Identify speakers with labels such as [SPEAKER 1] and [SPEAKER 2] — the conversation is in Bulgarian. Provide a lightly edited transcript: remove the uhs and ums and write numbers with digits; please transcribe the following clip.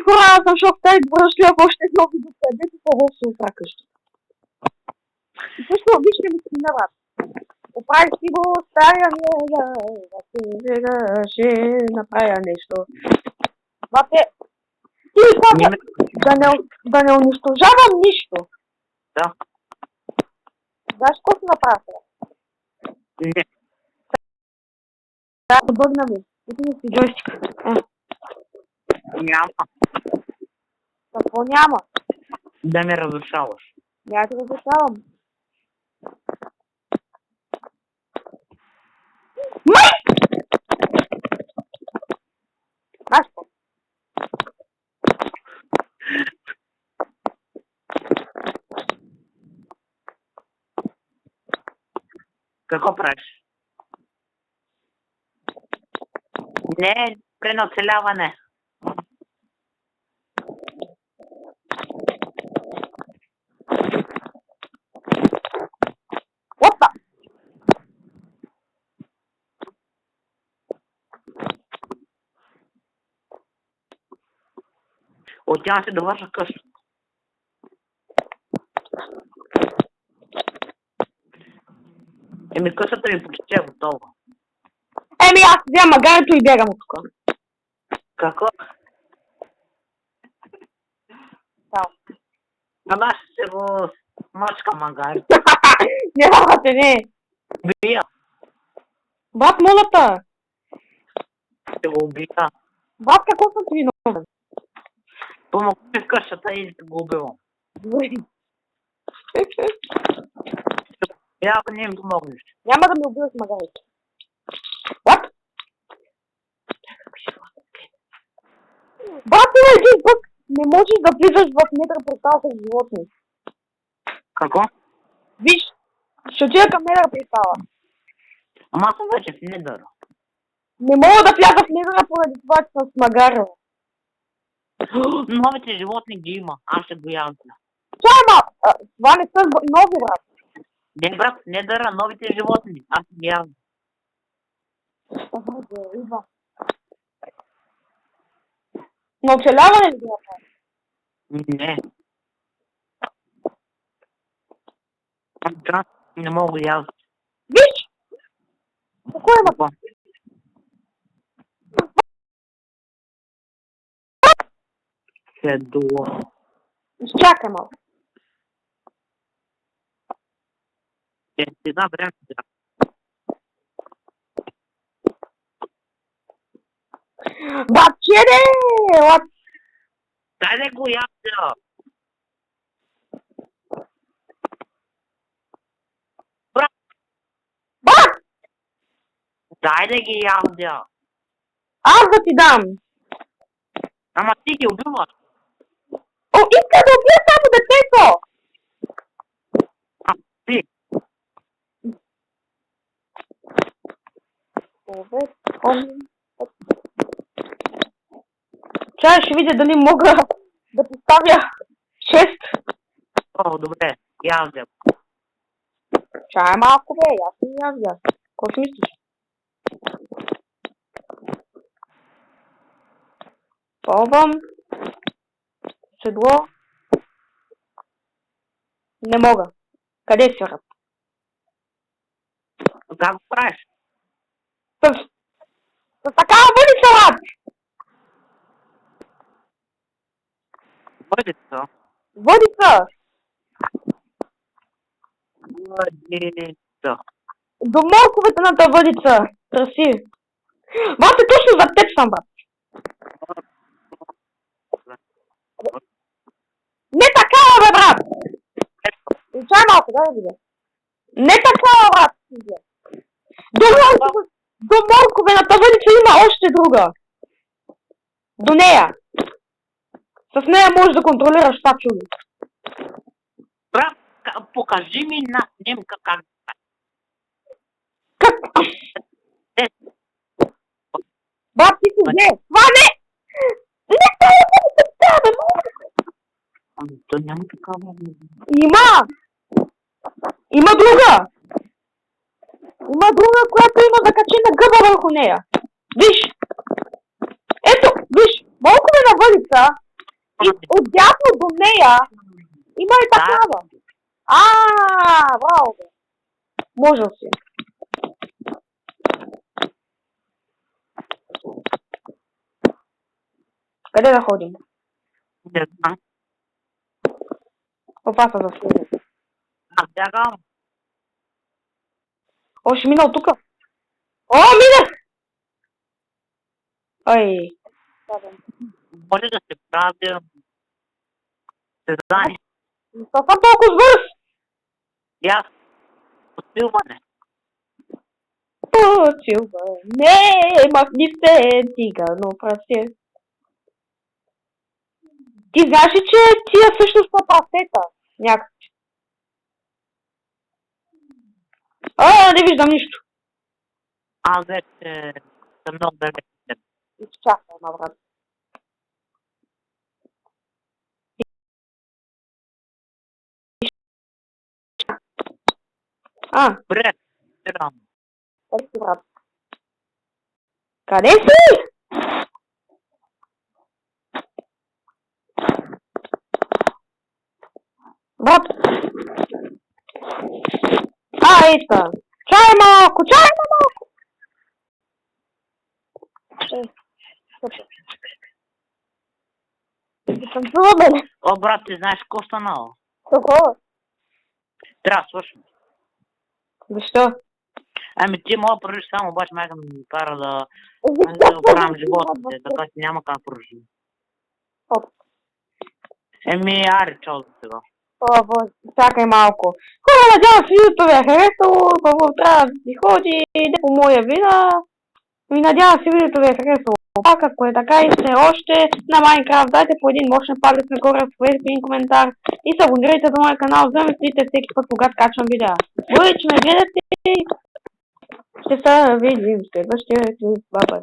[SPEAKER 1] хора, аз съм шок, тази връщля в още едно видео, където по-волк се оправя къща. И също, вижте ми скрина, брат. Оправих си го, стария ми ще направя нещо. Бате, ти каза да не унищожавам нищо.
[SPEAKER 2] Да.
[SPEAKER 1] Знаеш какво си направя сега?
[SPEAKER 2] Не.
[SPEAKER 1] Да, бъгна ми. Викам си джойстика.
[SPEAKER 2] Няма.
[SPEAKER 1] Какво няма?
[SPEAKER 2] Да ме разрушаваш.
[SPEAKER 1] Няма да разрешавам. Май! Знаеш какво?
[SPEAKER 2] Какво правиш? Не, преноцеляване.
[SPEAKER 1] Опа!
[SPEAKER 2] Отивам се да върша къща. Къщата ми почти е готова.
[SPEAKER 1] Аз взема магарето и бягам от тук.
[SPEAKER 2] Какво? Ама ще го мачка магари.
[SPEAKER 1] Не, брате, не.
[SPEAKER 2] Бия.
[SPEAKER 1] Брат, моля те.
[SPEAKER 2] Ще го убия.
[SPEAKER 1] Брат, какво съм ти виновен?
[SPEAKER 2] Помогни в къщата и го убивам. Ако не им помогнеш.
[SPEAKER 1] Няма да ми убиваш магарите. What? Брат, има един пък. Не можеш да влизаш в недър портал с животни.
[SPEAKER 2] Какво?
[SPEAKER 1] Виж, ще отида към недър портала.
[SPEAKER 2] Ама аз съм вече в недъра.
[SPEAKER 1] Не мога да вляза в недъра поради това, че съм смагарила.
[SPEAKER 2] Новите животни ги има. Аз ще го ядя.
[SPEAKER 1] Това не са нови, брат.
[SPEAKER 2] Не, брат, недъра, новите животни. Аз ги ядя.
[SPEAKER 1] Риба. Но оцеляване ли го направи?
[SPEAKER 2] Не. Аз не мога да ядя.
[SPEAKER 1] Виж! Какво има това?
[SPEAKER 2] Седло.
[SPEAKER 1] Изчакай малко.
[SPEAKER 2] Една време да.
[SPEAKER 1] Бабчене!
[SPEAKER 2] Дай да го ядя.
[SPEAKER 1] Брат!
[SPEAKER 2] Дай да ги ядя.
[SPEAKER 1] Аз да ти дам.
[SPEAKER 2] Ама ти ги убиваш.
[SPEAKER 1] О, иска да убия само детето!
[SPEAKER 2] А, ти.
[SPEAKER 1] Чай, ще видя дали мога да поставя 6.
[SPEAKER 2] О, добре. Ядя.
[SPEAKER 1] Чай малко, бе, аз не ядя. Какво си мислиш? Пробвам. Седло. Не мога. Къде е сирът?
[SPEAKER 2] Как го правиш?
[SPEAKER 1] С такава въдица, брат!
[SPEAKER 2] Въдица.
[SPEAKER 1] Въдица!
[SPEAKER 2] Въдица.
[SPEAKER 1] До морковете на тази въдица. Търси. Брат, точно за теб съм, брат. Не такава, бе, брат! Чай малко, да видя. Не такава, брат! До морковената въдица има още друга. До нея. С нея можеш да контролираш това чудо.
[SPEAKER 2] Брат, покажи ми на снимка как.
[SPEAKER 1] Как? Брат, ти си взе. Това не! Не, това е бе,
[SPEAKER 2] То няма такава.
[SPEAKER 1] Има! Има друга! Има друга, която има закачена гъба върху нея. Виж! Ето, виж! Малко ме на въдица И отдясно до нея има и такава. Браво, бе. Можел си. Къде да ходим?
[SPEAKER 2] Не знам.
[SPEAKER 1] Каква са за следване?
[SPEAKER 2] Аз бягам.
[SPEAKER 1] Ще минал тука. Минах! Ай.
[SPEAKER 2] Може да се прави създание.
[SPEAKER 1] Съм толкова бърз!
[SPEAKER 2] И аз подсилване.
[SPEAKER 1] Не, магнифентика, но прасе. Ти знаеш ли, че тия всъщност са прасета? Някакви. Не виждам нищо.
[SPEAKER 2] Аз вече съм много далеч.
[SPEAKER 1] Изчакай, брат.
[SPEAKER 2] Бред, спирам.
[SPEAKER 1] Къде си, брат? Къде си? Брат. Ето. Чай малко. Съм чула, бе.
[SPEAKER 2] О, брат, ти знаеш какво станало?
[SPEAKER 1] Какво?
[SPEAKER 2] Трябва да слушам.
[SPEAKER 1] Защо?
[SPEAKER 2] Ами ти мога да продължиш само, обаче майка ми кара да оправям животните, така че няма как да продължи. Аре, чао за сега.
[SPEAKER 1] Боже, чакай малко. Хора, надявам се, видеото ви е харесало, първо трябва да си ходи, не по моя вина. И надявам се, видеото ви е харесало. Пак, ако е така и сте още на Майнкрафт, дайте по един мощен палец нагоре, оставете един коментар и се абонирайте за моя канал, за да ме следите всеки път, когато качвам видеа. Благодаря, че ме гледате. Ще се видим в следващия клип. Бай-бай.